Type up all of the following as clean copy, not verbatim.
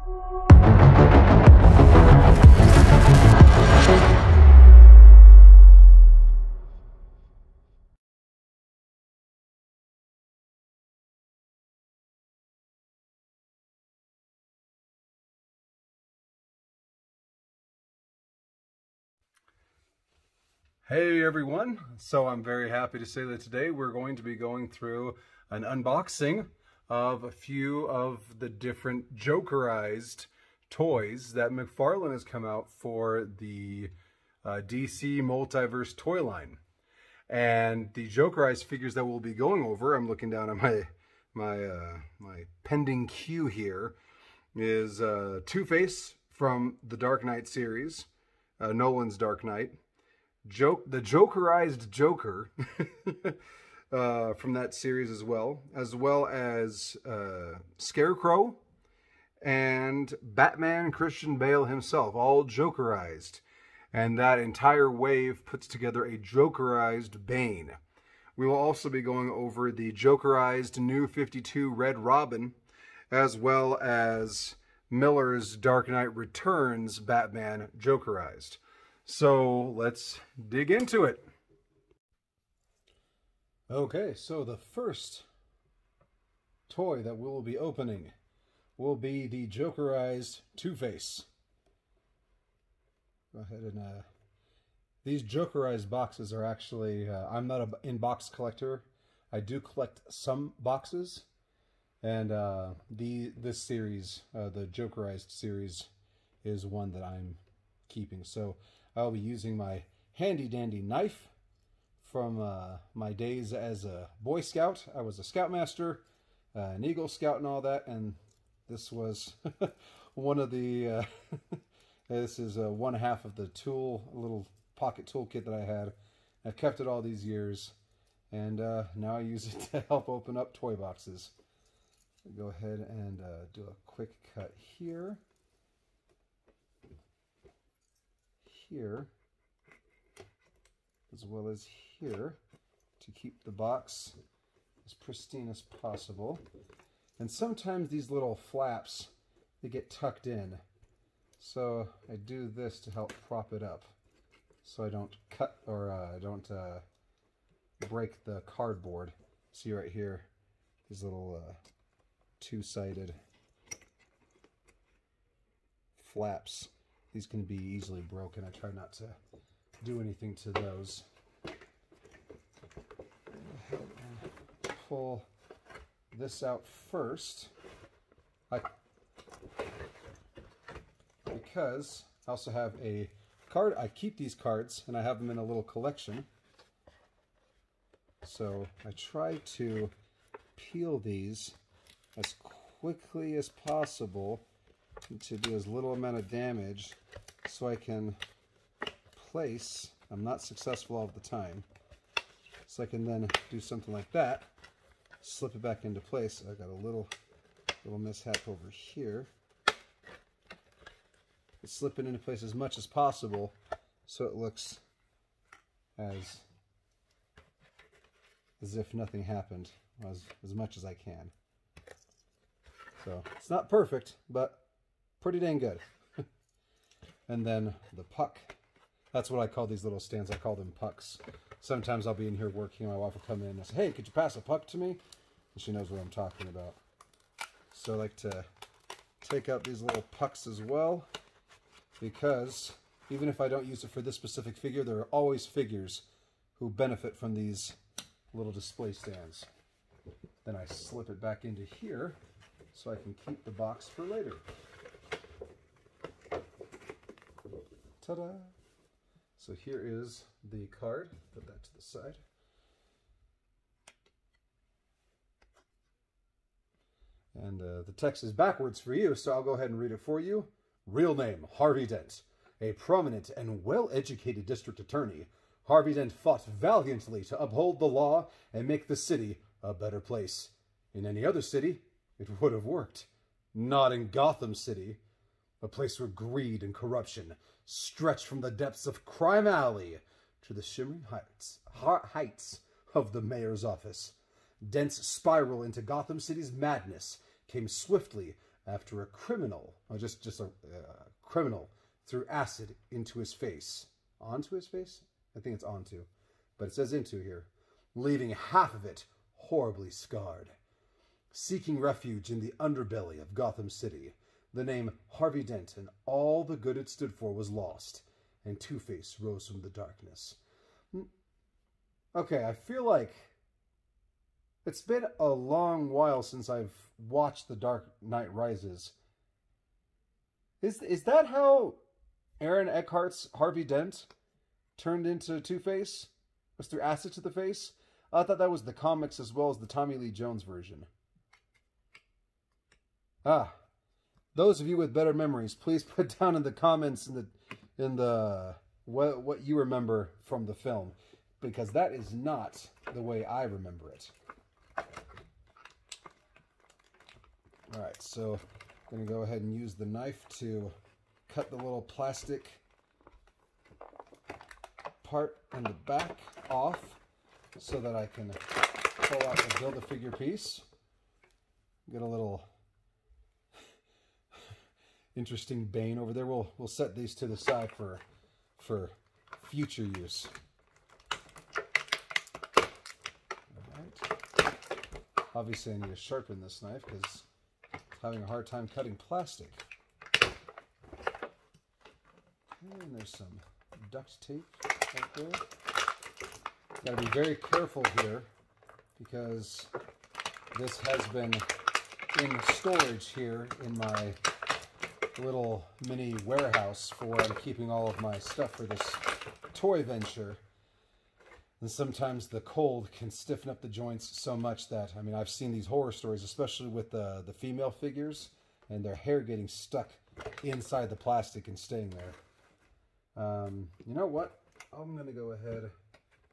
Hey everyone, so I'm very happy to say that today we're going to be going through an unboxing of a few of the different Jokerized toys that McFarlane has come out for the DC Multiverse toy line. And the Jokerized figures that we'll be going over, I'm looking down at my pending queue here, is Two-Face from the Dark Knight series, Nolan's Dark Knight. The Jokerized Joker from that series as well as Scarecrow and Batman Christian Bale himself, all Jokerized. And that entire wave puts together a Jokerized Bane. We will also be going over the Jokerized New 52 Red Robin, as well as Miller's Dark Knight Returns Batman Jokerized. So let's dig into it. Okay, so the first toy that we'll be opening will be the Jokerized Two-Face. Go ahead and these Jokerized boxes are actually, I'm not an in-box collector. I do collect some boxes, and this series, the Jokerized series, is one that I'm keeping. So I'll be using my handy-dandy knife from my days as a Boy Scout. I was a Scoutmaster, an Eagle Scout and all that, and this was one of the, this is one half of the little pocket toolkit that I had. I've kept it all these years, and now I use it to help open up toy boxes. Go ahead and do a quick cut here. Here, as well as here, to keep the box as pristine as possible. And sometimes these little flaps, they get tucked in, so I do this to help prop it up so I don't cut or I don't break the cardboard. See right here, these little two-sided flaps. These can be easily broken. I try not to do anything to those. Go ahead and pull this out first. Because I also have a card. I keep these cards and I have them in a little collection. So I try to peel these as quickly as possible to do as little amount of damage so I can place. I'm not successful all the time, so I can then do something like that, slip it back into place. I got a little mishap over here. Slip it into place as much as possible so it looks as if nothing happened, as much as I can. So it's not perfect, but pretty dang good. And then the puck. That's what I call these little stands. I call them pucks. Sometimes I'll be in here working, my wife will come in and say, "Hey, could you pass a puck to me?" And she knows what I'm talking about. So I like to take out these little pucks as well, because even if I don't use it for this specific figure, there are always figures who benefit from these little display stands. Then I slip it back into here so I can keep the box for later. Ta-da! So here is the card. Put that to the side. And the text is backwards for you, so I'll go ahead and read it for you. Real name, Harvey Dent. A prominent and well-educated district attorney, Harvey Dent fought valiantly to uphold the law and make the city a better place. In any other city, it would have worked. Not in Gotham City, a place where greed and corruption stretch from the depths of Crime Alley to the shimmering heights of the mayor's office. Dent's spiral into Gotham City's madness came swiftly after a criminal, or just a criminal, threw acid into his face. Onto his face? I think it's onto, but it says into here, leaving half of it horribly scarred. Seeking refuge in the underbelly of Gotham City, the name Harvey Dent and all the good it stood for was lost, and Two-Face rose from the darkness. Okay, I feel like it's been a long while since I've watched The Dark Knight Rises. Is that how Aaron Eckhart's Harvey Dent turned into Two-Face? Was through acid to the face? I thought that was the comics as well as the Tommy Lee Jones version. Those of you with better memories, please put down in the comments in the what you remember from the film, because that is not the way I remember it. All right, so I'm going to go ahead and use the knife to cut the little plastic part in the back off so that I can pull out the Build-A-Figure piece. Get a little interesting Bane over there. We'll set these to the side for future use. All right. Obviously, I need to sharpen this knife because it's having a hard time cutting plastic. And there's some duct tape right there. Got to be very careful here because this has been in storage here in my little mini warehouse for where I'm keeping all of my stuff for this toy venture. And sometimes the cold can stiffen up the joints so much that, I mean, I've seen these horror stories, especially with the female figures and their hair getting stuck inside the plastic and staying there. You know what? I'm going to go ahead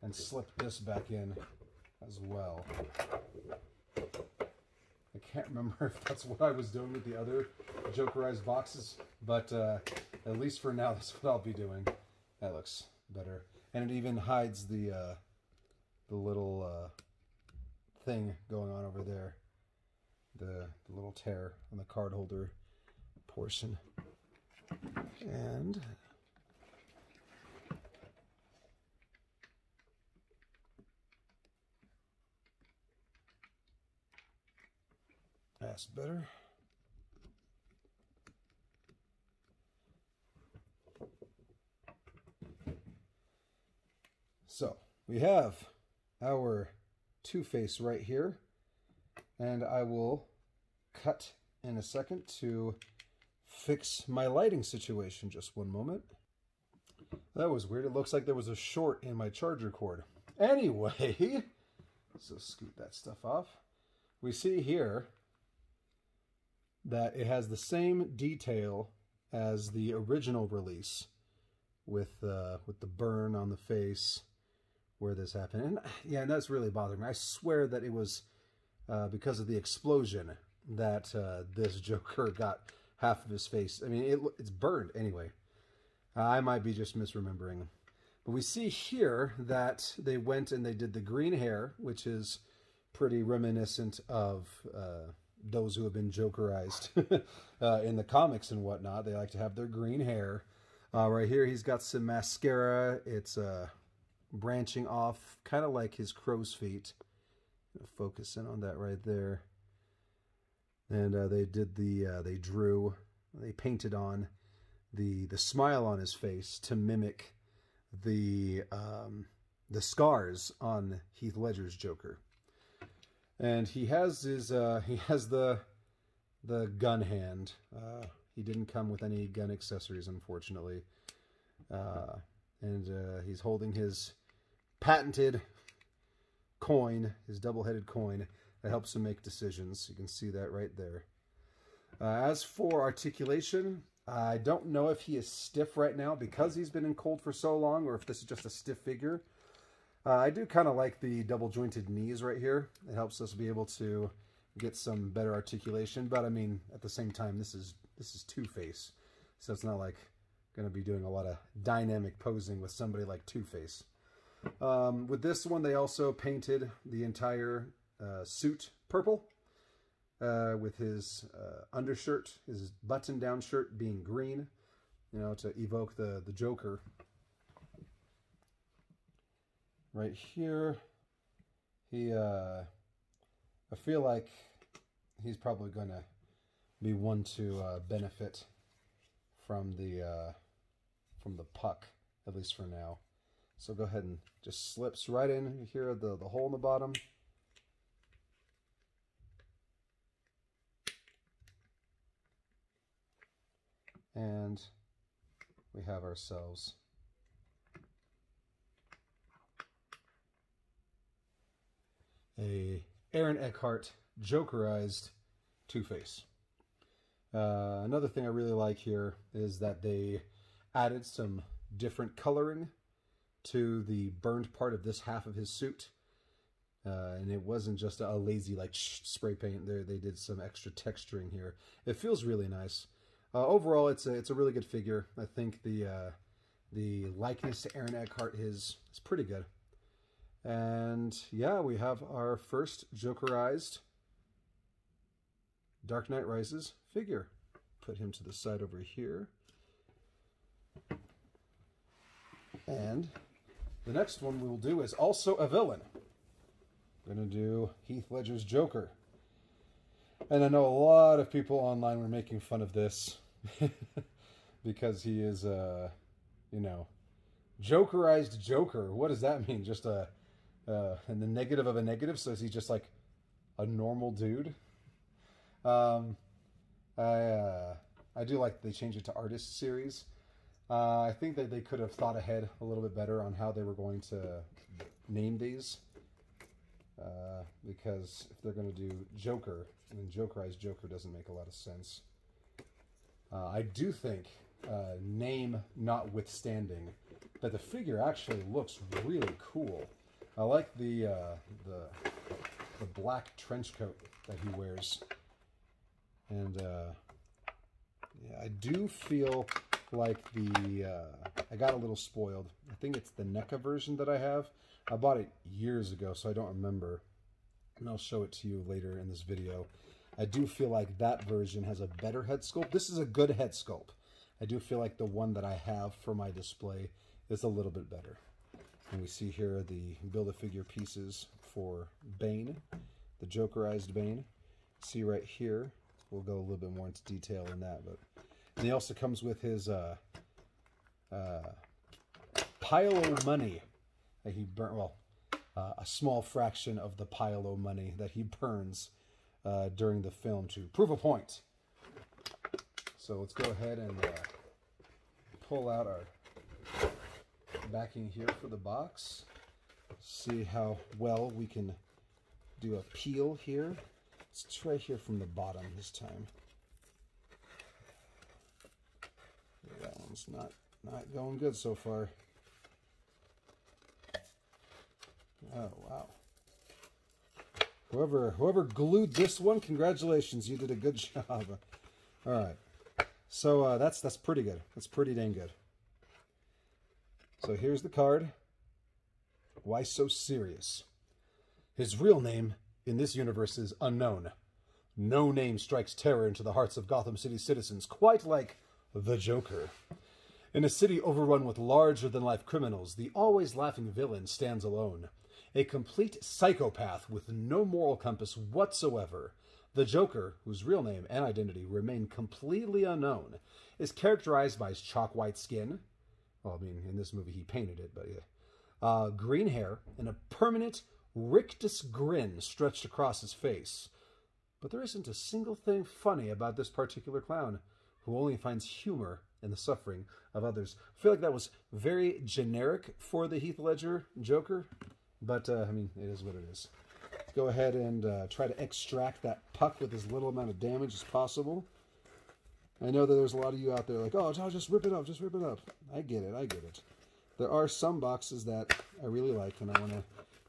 and slip this back in as well. I can't remember if that's what I was doing with the other Jokerized boxes, but at least for now, that's what I'll be doing. That looks better. And it even hides the little thing going on over there, the little tear on the card holder portion. And that's better. So we have our Two-Face right here, and I will cut in a second to fix my lighting situation. Just one moment. That was weird. It looks like there was a short in my charger cord. Anyway, so scoot that stuff off. We see here that it has the same detail as the original release with the burn on the face where this happened. And yeah, that's really bothering me. I swear that it was because of the explosion that this Joker got half of his face. I mean, it's burned anyway. I might be just misremembering. But we see here that they went and they did the green hair, which is pretty reminiscent of those who have been Jokerized in the comics and whatnot. They like to have their green hair. Right here, he's got some mascara. It's branching off, kind of like his crow's feet. Focus in on that right there. And they painted on the smile on his face to mimic the scars on Heath Ledger's Joker. And he has his the gun hand. He didn't come with any gun accessories, unfortunately. And he's holding his patented coin, his double-headed coin that helps him make decisions. You can see that right there. As for articulation, I don't know if he is stiff right now because he's been in cold for so long, or if this is just a stiff figure. I do kind of like the double-jointed knees right here. It helps us be able to get some better articulation. But I mean, at the same time, this is Two-Face, so it's not like going to be doing a lot of dynamic posing with somebody like Two-Face. With this one, they also painted the entire suit purple. with his undershirt, his button-down shirt being green, you know, to evoke the Joker. Right here, I feel like he's probably going to be one to benefit from the puck, at least for now. So go ahead and just slips right in here, the hole in the bottom. And we have ourselves a Aaron Eckhart Jokerized Two-Face. Another thing I really like here is that they added some different coloring to the burned part of this half of his suit. And it wasn't just a lazy like spray paint there. They did some extra texturing here. It feels really nice. Overall, it's a really good figure. I think the likeness to Aaron Eckhart is pretty good. And yeah, we have our first Jokerized Dark Knight Rises figure. Put him to the side over here. And the next one we will do is also a villain. We're going to do Heath Ledger's Joker. And I know a lot of people online were making fun of this because he is, you know, Jokerized Joker. What does that mean? Just and the negative of a negative? So is he just like a normal dude? I do like they changed it to Artist Series. I think that they could have thought ahead a little bit better on how they were going to name these. Because if they're going to do Joker, then Jokerized Joker doesn't make a lot of sense. I do think, name notwithstanding, that the figure actually looks really cool. I like the black trench coat that he wears. And yeah, I do feel like I got a little spoiled. I think it's the NECA version that I have. I bought it years ago, so I don't remember. And I'll show it to you later in this video. I do feel like that version has a better head sculpt. This is a good head sculpt. I do feel like the one that I have for my display is a little bit better. And we see here the Build-A-Figure pieces for Bane, the Jokerized Bane. See right here, we'll go a little bit more into detail in that. But and he also comes with his pile of money that he burnt. Well, a small fraction of the pile of money that he burns during the film to prove a point. So let's go ahead and pull out our backing here for the box. See how well we can do a peel here. Let's try here from the bottom this time. That one's not going good so far. Oh, wow. Whoever glued this one, congratulations, you did a good job. All right. So that's pretty good. That's pretty dang good. So here's the card. Why so serious? His real name in this universe is unknown. No name strikes terror into the hearts of Gotham City citizens, quite like the Joker. In a city overrun with larger-than-life criminals, the always-laughing villain stands alone. A complete psychopath with no moral compass whatsoever. The Joker, whose real name and identity remain completely unknown, is characterized by his chalk-white skin. Well, I mean, in this movie he painted it, but yeah. Green hair and a permanent rictus grin stretched across his face. But there isn't a single thing funny about this particular clown, who only finds humor in the suffering of others. I feel like that was very generic for the Heath Ledger Joker, but I mean, it is what it is. Let's go ahead and try to extract that puck with as little amount of damage as possible. I know that there's a lot of you out there like, oh, just rip it up, just rip it up. I get it, I get it. There are some boxes that I really like and I want to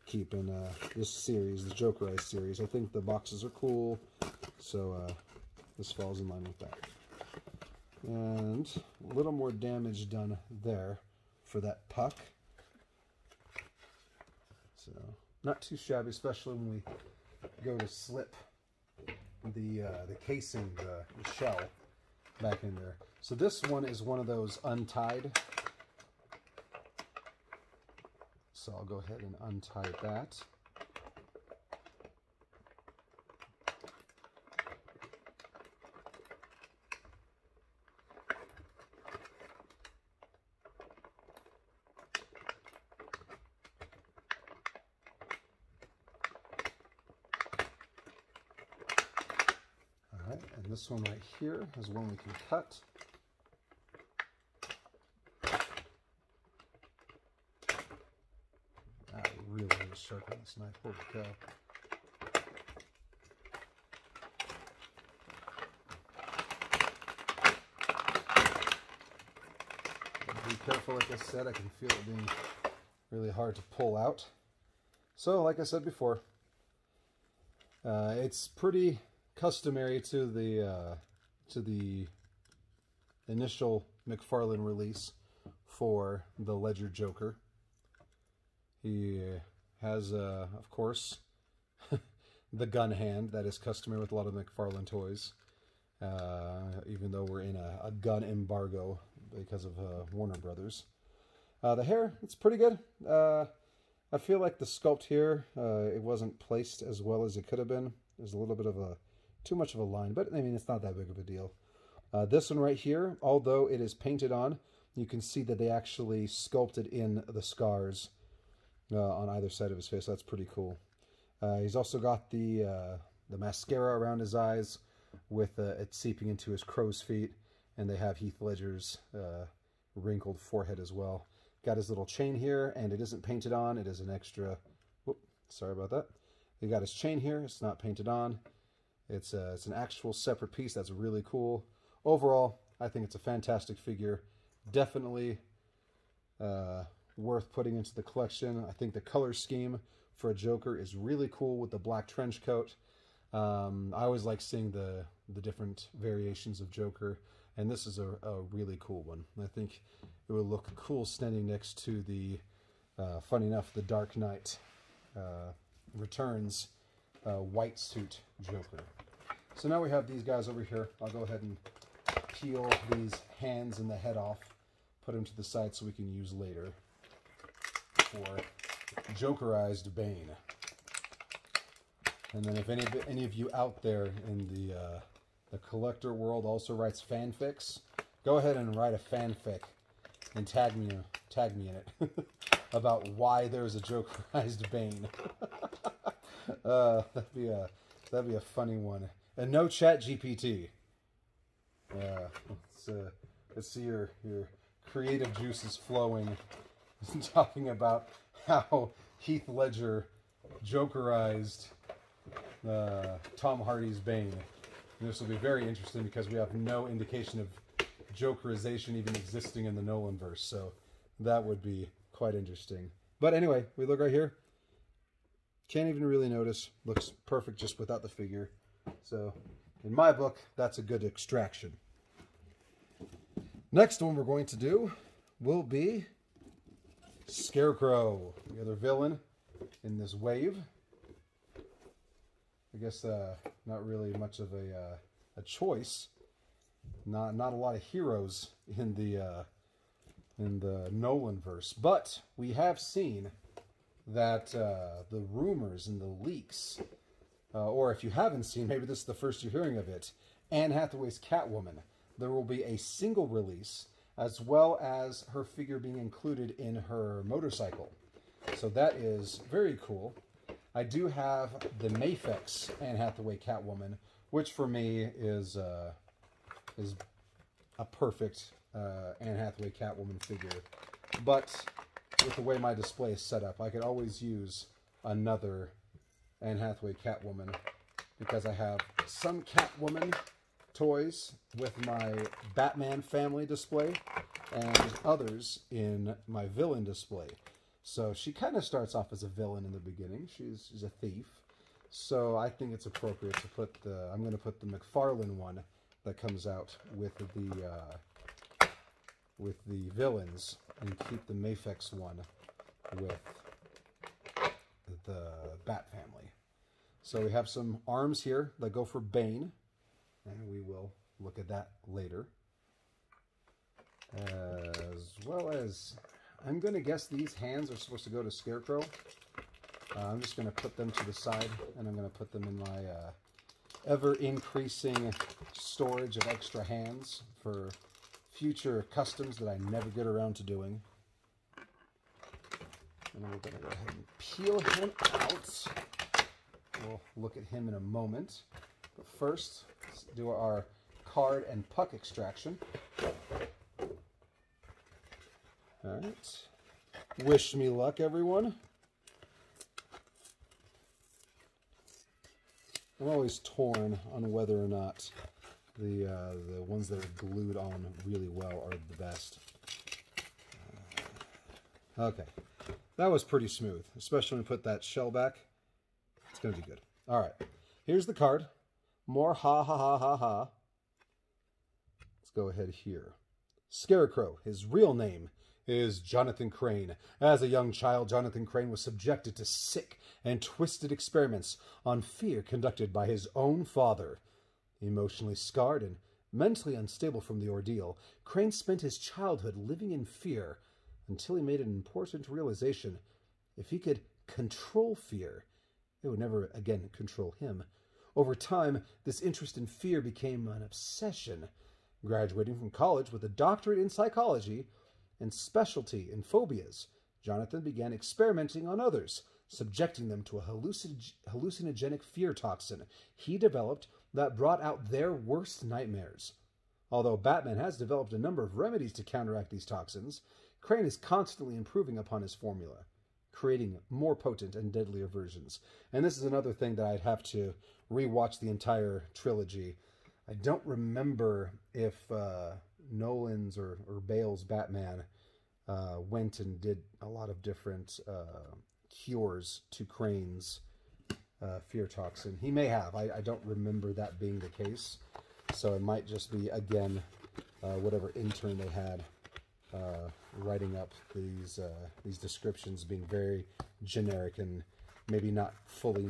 keep in this series, the Jokerized series. I think the boxes are cool, so this falls in line with that. And a little more damage done there for that puck. So, not too shabby, especially when we go to slip the casing, the shell back in there. So this one is one of those untied. So I'll go ahead and untie that. And this one right here is one we can cut. I really need to sharpen this knife. Holy cow. Be careful, like I said, I can feel it being really hard to pull out. So, like I said before, it's pretty customary to the initial McFarlane release for the Ledger Joker. He has, of course, the gun hand that is customary with a lot of McFarlane toys, even though we're in a gun embargo because of Warner Brothers. The hair, it's pretty good. I feel like the sculpt here, it wasn't placed as well as it could have been. There's a little bit of too much of a line, but I mean, it's not that big of a deal. This one right here, although it is painted on, you can see that they actually sculpted in the scars on either side of his face. That's pretty cool. He's also got the mascara around his eyes with it seeping into his crow's feet, and they have Heath Ledger's wrinkled forehead as well. Got his little chain here, and it isn't painted on. It is an extra... Whoop, sorry about that. He got his chain here. It's not painted on. It's an actual separate piece. That's really cool. Overall, I think it's a fantastic figure. Definitely worth putting into the collection. I think the color scheme for a Joker is really cool with the black trench coat. I always like seeing the different variations of Joker, and this is a really cool one. I think it would look cool standing next to the, funny enough, the Dark Knight Returns white suit Joker. So now we have these guys over here. I'll go ahead and peel these hands and the head off, put them to the side so we can use later for Jokerized Bane. And then if any of you out there in the collector world also writes fanfics, go ahead and write a fanfic and tag me in it about why there's a Jokerized Bane. That'd be a funny one. And no ChatGPT. Let's see your creative juices flowing, talking about how Heath Ledger Jokerized Tom Hardy's Bane. And this will be very interesting because we have no indication of Jokerization even existing in the Nolanverse, so that would be quite interesting. But anyway, we look right here. Can't even really notice. Looks perfect just without the figure. So, in my book, that's a good extraction. Next one we're going to do will be Scarecrow, the other villain in this wave. I guess not really much of a choice. Not a lot of heroes in the Nolanverse, but we have seen that the rumors and the leaks, or if you haven't seen, maybe this is the first you're hearing of it, Anne Hathaway's Catwoman. There will be a single release, as well as her figure being included in her motorcycle. So that is very cool. I do have the Mafex Anne Hathaway Catwoman, which for me is a perfect Anne Hathaway Catwoman figure. But with the way my display is set up, I could always use another Anne Hathaway Catwoman because I have some Catwoman toys with my Batman family display and others in my villain display. So she kind of starts off as a villain in the beginning. She's a thief. So I think it's appropriate to put I'm going to put the McFarlane one that comes out with the villains, and keep the Mafex one with the Bat family. So we have some arms here that go for Bane, and we will look at that later. As well as, I'm going to guess these hands are supposed to go to Scarecrow. I'm just going to put them to the side, and I'm going to put them in my ever-increasing storage of extra hands for future customs that I never get around to doing. And we're going to go ahead and peel him out. We'll look at him in a moment. But first, let's do our card and puck extraction. Alright. Wish me luck, everyone. I'm always torn on whether or not the ones that are glued on really well are the best. Okay. That was pretty smooth, especially when we put that shell back. It's going to be good. All right. Here's the card. More ha ha ha ha ha. Let's go ahead here. Scarecrow. His real name is Jonathan Crane. As a young child, Jonathan Crane was subjected to sick and twisted experiments on fear conducted by his own father. Emotionally scarred and mentally unstable from the ordeal, Crane spent his childhood living in fear until he made an important realization. If he could control fear, it would never again control him. Over time, this interest in fear became an obsession. Graduating from college with a doctorate in psychology and specialty in phobias, Jonathan began experimenting on others, subjecting them to a hallucinogenic fear toxin he developed that brought out their worst nightmares. Although Batman has developed a number of remedies to counteract these toxins, Crane is constantly improving upon his formula, creating more potent and deadlier versions. And this is another thing that I'd have to rewatch the entire trilogy. I don't remember if Nolan's or Bale's Batman went and did a lot of different cures to Crane's fear toxin. He may have. I don't remember that being the case. So it might just be, again, whatever intern they had writing up these descriptions being very generic and maybe not fully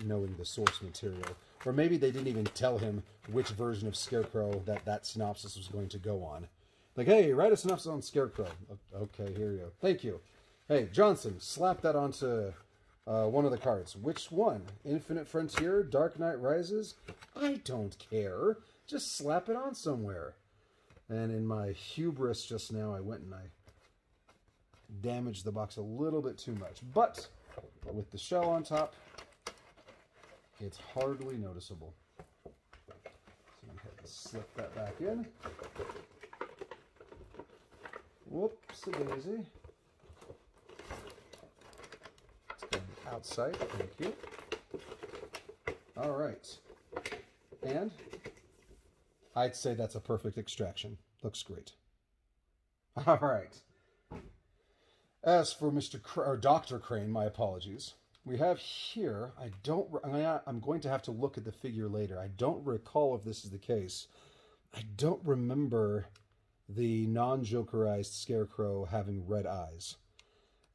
knowing the source material. Or maybe they didn't even tell him which version of Scarecrow that synopsis was going to go on. Like, hey, write a synopsis on Scarecrow. Okay, here you go. Thank you. Hey, Johnson, slap that onto one of the cards. Which one? Infinite Frontier? Dark Knight Rises? I don't care. Just slap it on somewhere. And in my hubris just now, I went and I damaged the box a little bit too much. But with the shell on top, it's hardly noticeable. So I'm going to slip that back in. Whoopsie-daisy. Let's go outside. Thank you. All right. And I'd say that's a perfect extraction. Looks great. All right. As for Dr. Crane, my apologies. We have here, I'm going to have to look at the figure later. I don't recall if this is the case. I don't remember the non-Jokerized Scarecrow having red eyes.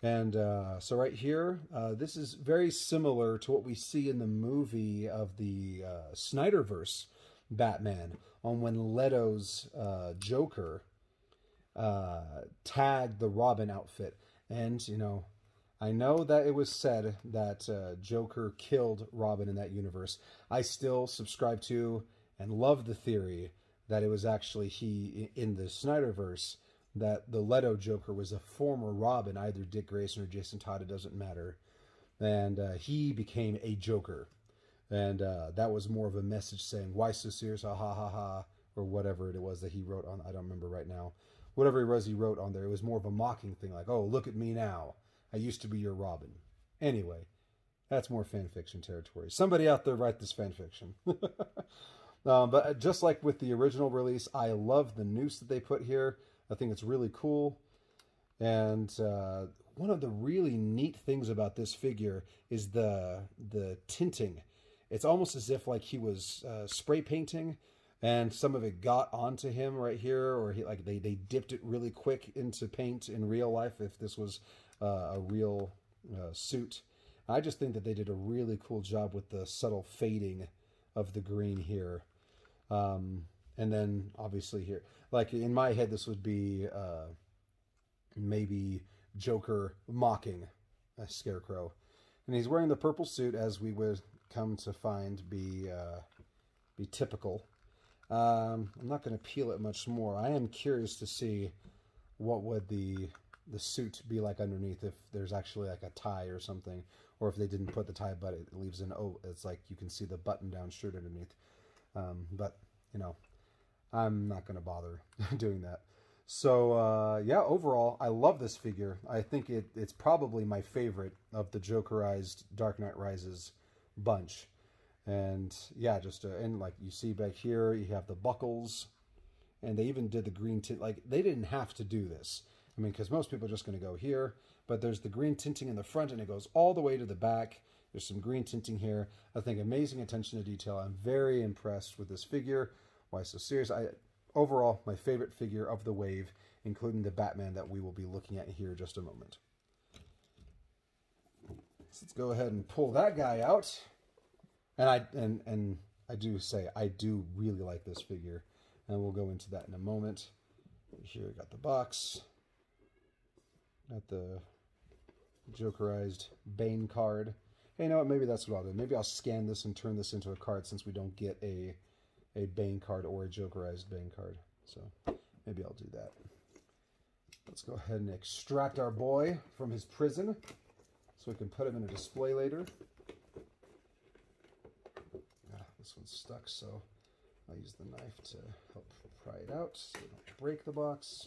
And so right here, this is very similar to what we see in the movie of the Snyderverse Batman, on when Leto's Joker tagged the Robin outfit. And, you know, I know that it was said that Joker killed Robin in that universe. I still subscribe to and love the theory that it was actually he, in the Snyderverse, that the Leto Joker was a former Robin, either Dick Grayson or Jason Todd, it doesn't matter. And he became a Joker. And that was more of a message saying, why so serious, ha ha ha ha, or whatever it was that he wrote on, I don't remember right now. Whatever it was he wrote on there, it was more of a mocking thing, like, oh, look at me now. I used to be your Robin. Anyway, that's more fan fiction territory. Somebody out there write this fan fiction. But just like with the original release, I love the noose that they put here. I think it's really cool. And one of the really neat things about this figure is the tinting. It's almost as if like he was spray painting, and some of it got onto him right here, or they dipped it really quick into paint in real life if this was a real suit. I just think that they did a really cool job with the subtle fading of the green here. And then obviously here, like in my head, this would be maybe Joker mocking a Scarecrow. And he's wearing the purple suit, as we would come to find be typical. I'm not going to peel it much more. I am curious to see what would the suit be like underneath, if there's actually like a tie or something, or if they didn't put the tie, but it leaves an it's like you can see the button-down shirt underneath. But, you know, I'm not going to bother doing that. So, yeah, overall, I love this figure. I think it's probably my favorite of the Jokerized Dark Knight Rises bunch. And, yeah, just, and like you see back here, you have the buckles. And they even did the green tint. Like, they didn't have to do this. I mean, because most people are just going to go here. But there's the green tinting in the front, and it goes all the way to the back. There's some green tinting here. I think amazing attention to detail. I'm very impressed with this figure. Why so serious? Overall, my favorite figure of the wave, including the Batman that we will be looking at here in just a moment. So let's go ahead and pull that guy out. And I do say I do really like this figure, and we'll go into that in a moment. Here we got the box. Got the Jokerized Bane card. Hey, you know what? Maybe that's what I'll do. Maybe I'll scan this and turn this into a card, since we don't get a Bane card or a Jokerized Bane card. So maybe I'll do that. Let's go ahead and extract our boy from his prison so we can put him in a display later. This one's stuck, so I'll use the knife to help pry it out so we don't break the box.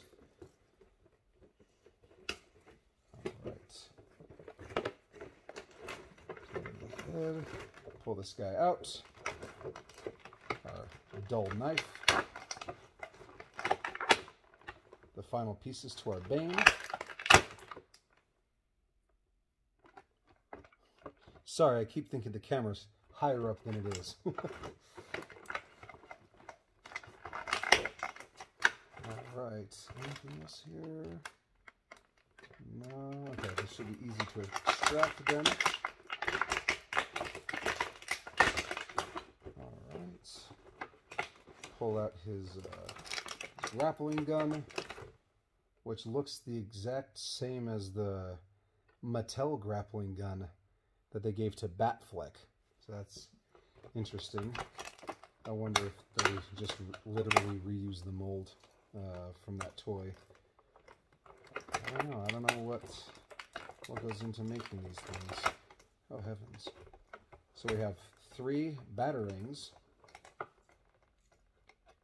Alright. Pull this guy out. Our dull knife. The final pieces to our Bane. Sorry, I keep thinking the camera's higher up than it is. Alright, anything else here? No, okay, this should be easy to extract then. Alright, pull out his grappling gun, which looks the exact same as the Mattel grappling gun that they gave to Batfleck. So that's interesting. I wonder if they just literally reused the mold from that toy. I don't know what goes into making these things. Oh heavens. So we have 3 batarangs.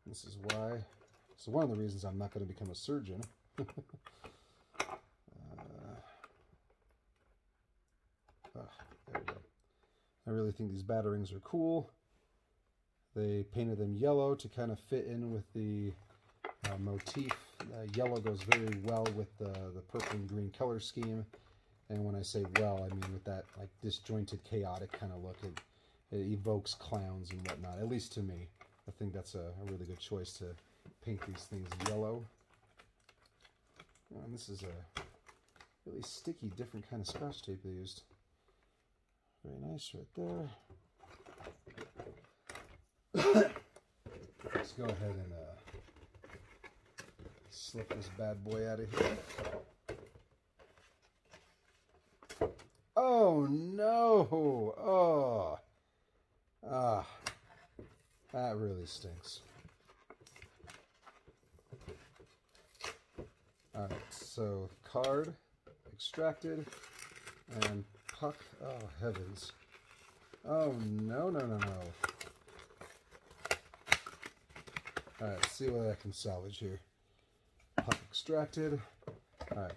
This is one of the reasons I'm not going to become a surgeon. There we go. I really think these batarangs are cool. They painted them yellow to kind of fit in with the motif. Yellow goes very well with the purple and green color scheme. And when I say well, I mean with that like disjointed, chaotic kind of look. It evokes clowns and whatnot, at least to me. I think that's a really good choice to paint these things yellow. And this is a really sticky, different kind of scotch tape they used. Very nice right there. Let's go ahead and slip this bad boy out of here. Oh no! Oh! Ah, that really stinks. Alright, so card extracted and puck. Oh heavens. Oh no, no, no, no. Alright, let's see what I can salvage here. Puck extracted. Alright,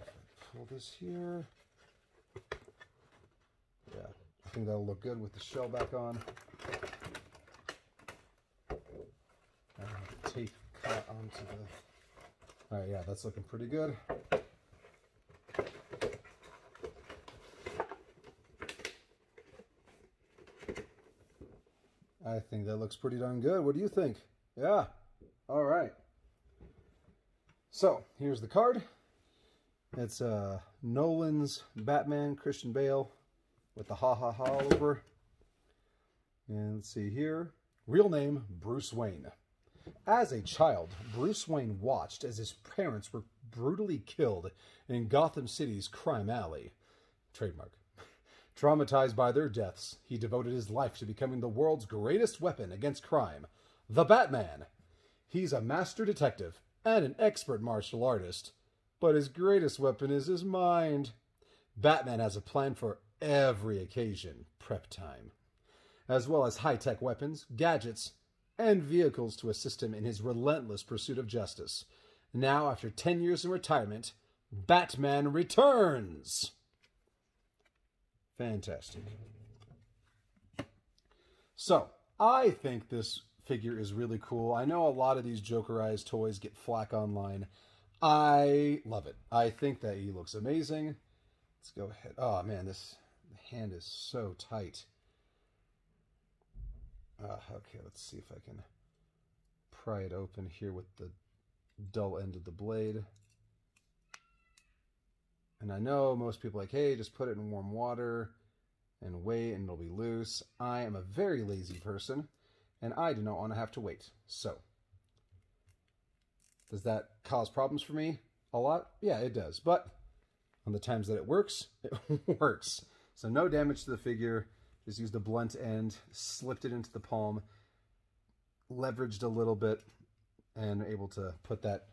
pull this here. Yeah, I think that'll look good with the shell back on. Tape cut onto the... Alright, yeah, that's looking pretty good. I think that looks pretty darn good. What do you think? Yeah. Alright. So, here's the card. It's Nolan's Batman, Christian Bale. with the ha all over. And let's see here. Real name, Bruce Wayne. As a child, Bruce Wayne watched as his parents were brutally killed in Gotham City's crime alley. Trademark. Traumatized by their deaths, he devoted his life to becoming the world's greatest weapon against crime, the Batman. He's a master detective and an expert martial artist, but his greatest weapon is his mind. Batman has a plan for every occasion, prep time, as well as high-tech weapons, gadgets, and vehicles to assist him in his relentless pursuit of justice. Now, after 10 years in retirement, Batman returns! Fantastic. So, I think this figure is really cool. I know a lot of these Jokerized toys get flack online. I love it. I think that he looks amazing. Let's go ahead. Oh, man, the hand is so tight. Okay, let's see if I can pry it open here with the dull end of the blade. And I know most people are like, hey, just put it in warm water and wait and it'll be loose. I am a very lazy person and I do not want to have to wait. So, does that cause problems for me a lot? Yeah, it does. But on the times that it works, it works. So no damage to the figure. Just used a blunt end, slipped it into the palm, leveraged a little bit, and able to put that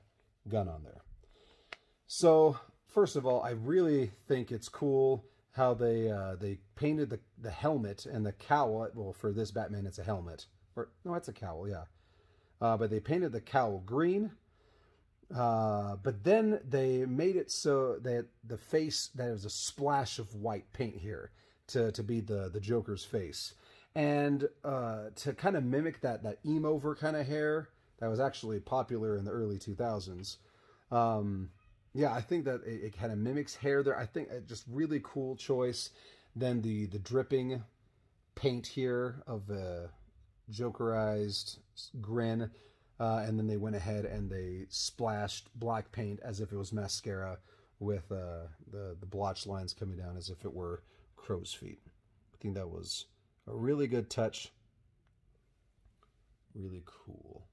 gun on there. So, first of all, I really think it's cool how they painted the helmet and the cowl. Well, for this Batman, it's a helmet. Or no, it's a cowl, yeah. But they painted the cowl green. But then they made it so that the face, that was a splash of white paint here to be the Joker's face. And to kind of mimic that emo-ver kind of hair that was actually popular in the early 2000s. Yeah, I think that it kind of mimics hair there. I think it's just really cool choice. Then the dripping paint here of the Jokerized grin. And then they went ahead and they splashed black paint as if it was mascara with the blotch lines coming down as if it were crow's feet. I think that was a really good touch. Really cool.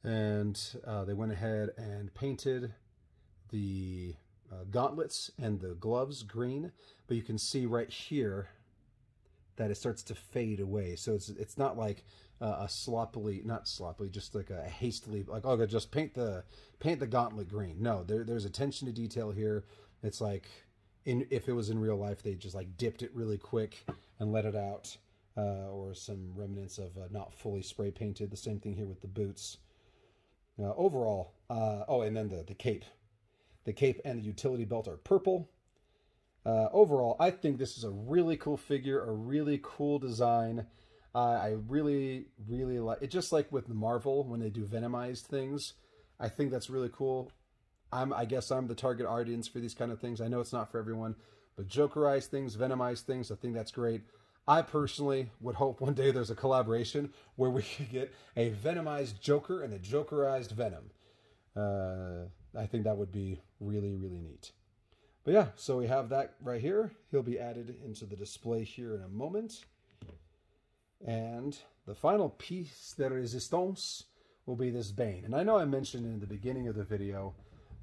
And they went ahead and painted the gauntlets and the gloves green, but you can see right here that it starts to fade away. So it's not like not sloppily, just like a hastily, like, oh, just paint the gauntlet green. No, there's attention to detail here. It's like, if it was in real life, they just like dipped it really quick and let it out, or some remnants of not fully spray painted. The same thing here with the boots. Overall, oh, and then the cape. The cape and the utility belt are purple. Overall, I think this is a really cool figure, a really cool design. I really, really like it. Just like with Marvel, when they do Venomized things, I think that's really cool. I guess I'm the target audience for these kind of things. I know it's not for everyone, but Jokerized things, Venomized things, I think that's great. I personally would hope one day there's a collaboration where we could get a Venomized Joker and a Jokerized Venom. I think that would be really, really neat. But yeah, so we have that right here. He'll be added into the display here in a moment. And the final piece de resistance will be this Bane. And I know I mentioned in the beginning of the video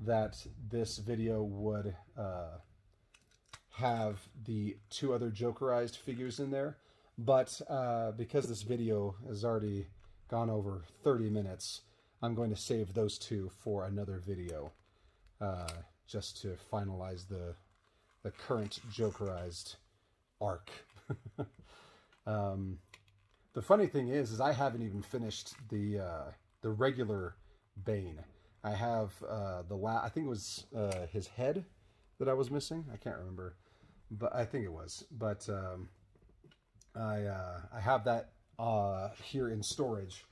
that this video would have the two other Jokerized figures in there. But because this video has already gone over 30 minutes, I'm going to save those two for another video. Just to finalize the current Jokerized arc. The funny thing is I haven't even finished the regular Bane. I have I think it was his head that I was missing. I can't remember, but I think it was. But I have that here in storage,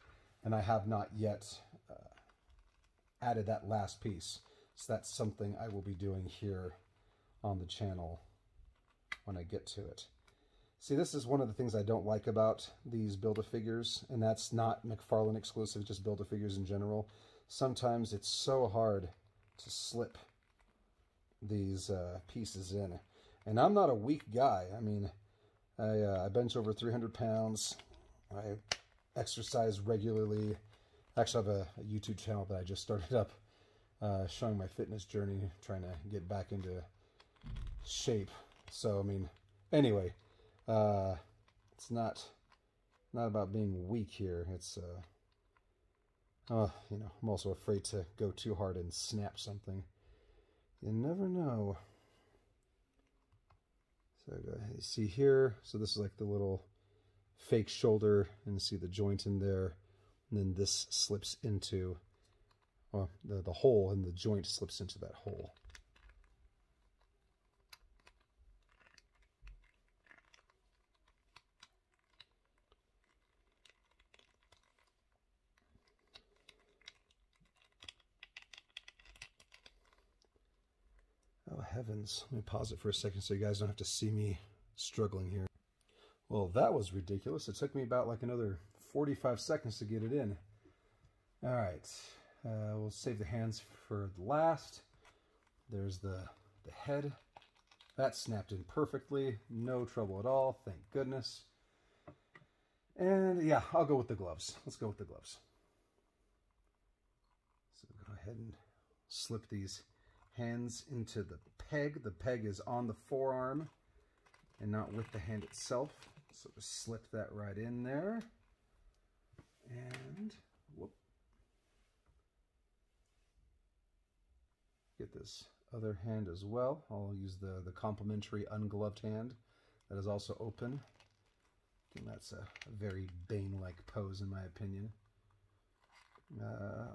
and I have not yet added that last piece. So that's something I will be doing here on the channel when I get to it. See, this is one of the things I don't like about these Build-A-Figures, and that's not McFarlane exclusive, just Build-A-Figures in general. Sometimes it's so hard slip these pieces in. And I'm not a weak guy. I mean, I bench over 300 pounds. I exercise regularly. Actually, I have a YouTube channel that I just started up showing my fitness journey, trying to get back into shape. So, I mean, anyway, it's not about being weak here. It's, you know, I'm also afraid to go too hard and snap something. You never know. So go ahead, you see here, so this is like the little fake shoulder, and you see the joint in there, and then this slips into, well, the hole, and the joint slips into that hole. Oh, heavens. Let me pause it for a second so you guys don't have to see me struggling here. Well, that was ridiculous. It took me about like another 45 seconds to get it in. All right. We'll save the hands for the last. There's the head. That snapped in perfectly. No trouble at all. Thank goodness. And yeah, I'll go with the gloves. Let's go with the gloves. So go ahead and slip these hands into the peg. The peg is on the forearm and not with the hand itself. So just slip that right in there. And whoop. Get this other hand as well. I'll use the complimentary ungloved hand that is also open. And that's a very Bane-like pose in my opinion.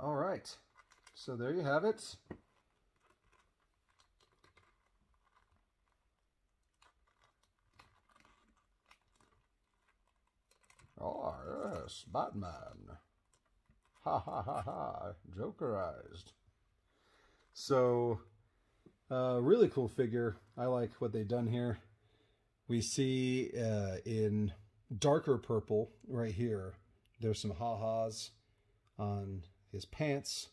All right. So there you have it. Oh, yes, Batman. Ha ha ha ha, Jokerized. So, really cool figure. I like what they've done here. We see in darker purple right here, there's some ha-has on his pants.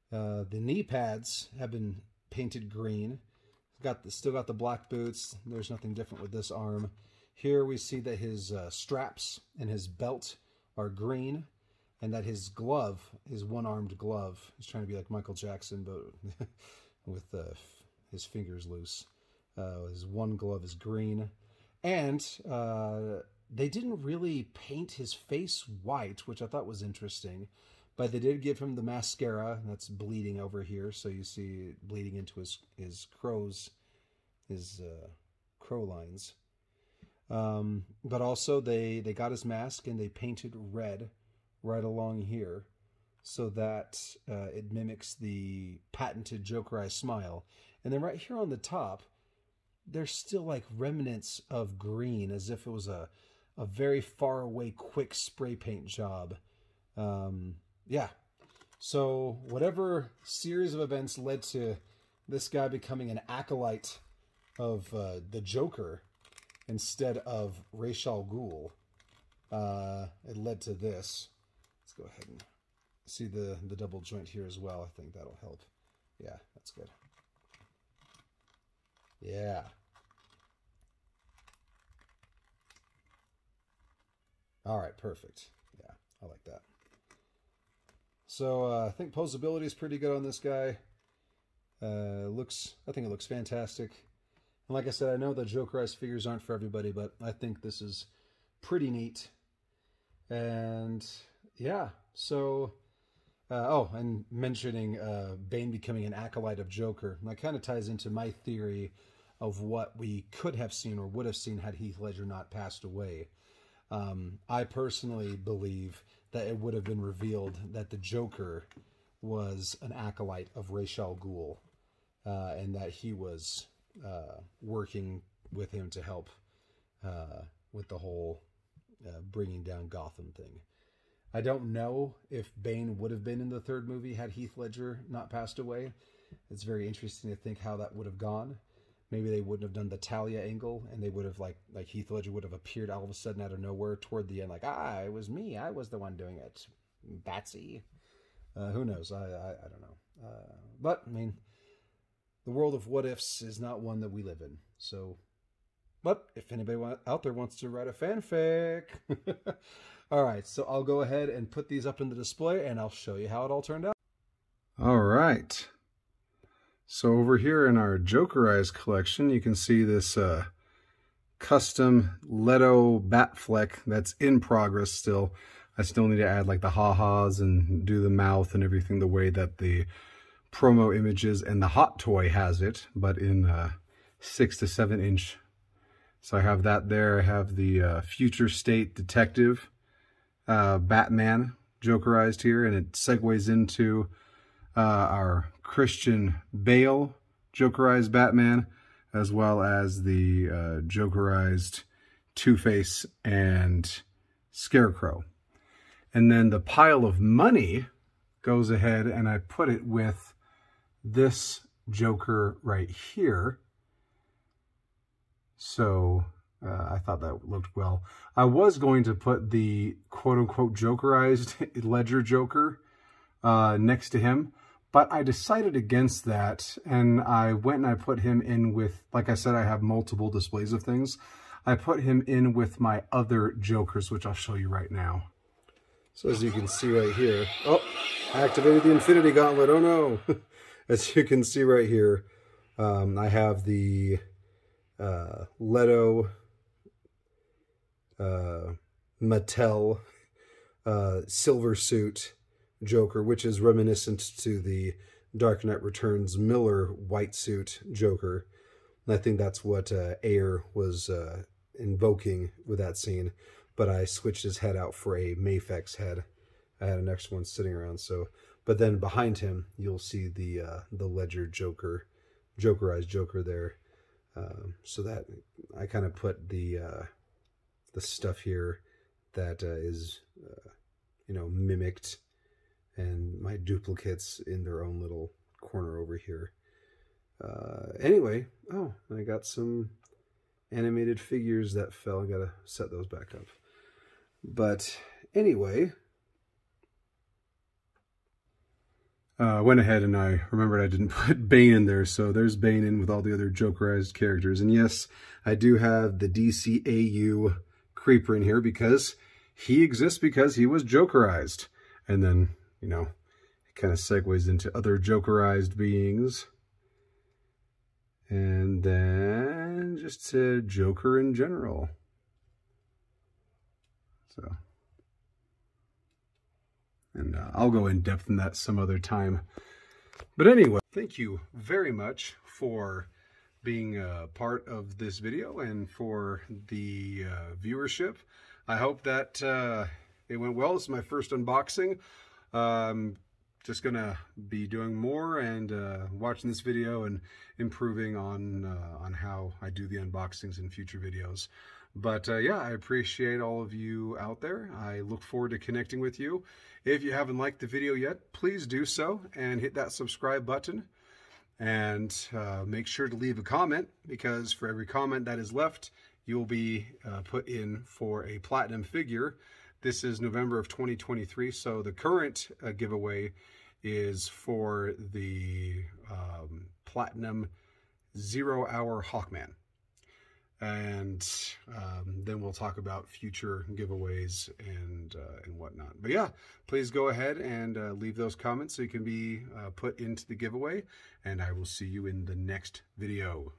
The knee pads have been painted green. Still got the black boots. There's nothing different with this arm. Here we see that his straps and his belt are green, and that his glove, his one-armed glove, he's trying to be like Michael Jackson, but with his fingers loose. His one glove is green. And they didn't really paint his face white, which I thought was interesting. But they did give him the mascara that's bleeding over here. So you see it bleeding into his crow lines. But also they got his mask and they painted red right along here so that it mimics the patented Jokerized smile. And then right here on the top, there's still like remnants of green, as if it was a very far away quick spray paint job. Yeah. So whatever series of events led to this guy becoming an acolyte of the Joker instead of Ra's al Ghul, it led to this. Let's go ahead and see the double joint here as well. I think that'll help. Yeah, that's good. Yeah. All right, perfect. Yeah, I like that. So I think posability is pretty good on this guy. I think it looks fantastic. And like I said, I know the Jokerized figures aren't for everybody, but I think this is pretty neat. And yeah, so and mentioning Bane becoming an acolyte of Joker, that kind of ties into my theory of what we could have seen or would have seen had Heath Ledger not passed away. I personally believe that it would have been revealed that the Joker was an acolyte of Ra's al Ghul, and that he was working with him to help with the whole bringing down Gotham thing. I don't know if Bane would have been in the third movie had Heath Ledger not passed away. It's very interesting to think how that would have gone. Maybe they wouldn't have done the Talia angle, and they would have, like Heath Ledger would have appeared all of a sudden out of nowhere toward the end, like, it was me. I was the one doing it. Batsy. Who knows? I don't know. But, I mean, the world of what ifs is not one that we live in. So, but if anybody out there wants to write a fanfic. All right, so I'll go ahead and put these up in the display and I'll show you how it all turned out. All right. So over here in our Jokerized collection, you can see this custom Leto Batfleck that's in progress still. I still need to add like the ha-has and do the mouth and everything the way that the promo images and the Hot Toy has it, but in 6 to 7 inch. So I have that there. I have the Future State Detective Batman Jokerized here, and it segues into our Christian Bale Jokerized Batman, as well as the Jokerized Two-Face and Scarecrow. And then the pile of money goes ahead and I put it with this Joker right here. So I thought that looked well. I was going to put the quote-unquote Jokerized Ledger Joker next to him, but I decided against that, and I went and I put him in with, like I said, I have multiple displays of things. I put him in with my other Jokers, which I'll show you right now. So as you can see right here, oh, I activated the Infinity Gauntlet, oh no. As you can see right here, I have the Leto Mattel Silver Suit Joker, which is reminiscent to the Dark Knight Returns Miller white suit Joker. And I think that's what Ayer was invoking with that scene. But I switched his head out for a Mafex head. I had an extra one sitting around. So, but then behind him, you'll see the Ledger Joker, Jokerized Joker there. So that I kind of put the stuff here that is you know, mimicked, and my duplicates in their own little corner over here. Anyway, oh, I got some animated figures that fell. I gotta set those back up. But anyway, I went ahead and I remembered I didn't put Bane in there, so there's Bane in with all the other Jokerized characters. And yes, I do have the DCAU Creeper in here because he exists because he was Jokerized. And then, you know, it kind of segues into other Jokerized beings. And then just to Joker in general. So, and I'll go in depth in that some other time. But anyway, thank you very much for being a part of this video and for the viewership. I hope that it went well. This is my first unboxing. Just gonna be doing more and watching this video and improving on how I do the unboxings in future videos. But yeah, I appreciate all of you out there. I look forward to connecting with you. If you haven't liked the video yet, please do so and hit that subscribe button. And make sure to leave a comment, because for every comment that is left, you'll be put in for a platinum figure. This is November of 2023, so the current giveaway is for the platinum 0 Hour Hawkman. And then we'll talk about future giveaways and whatnot. But yeah, please go ahead and leave those comments so you can be put into the giveaway. And I will see you in the next video.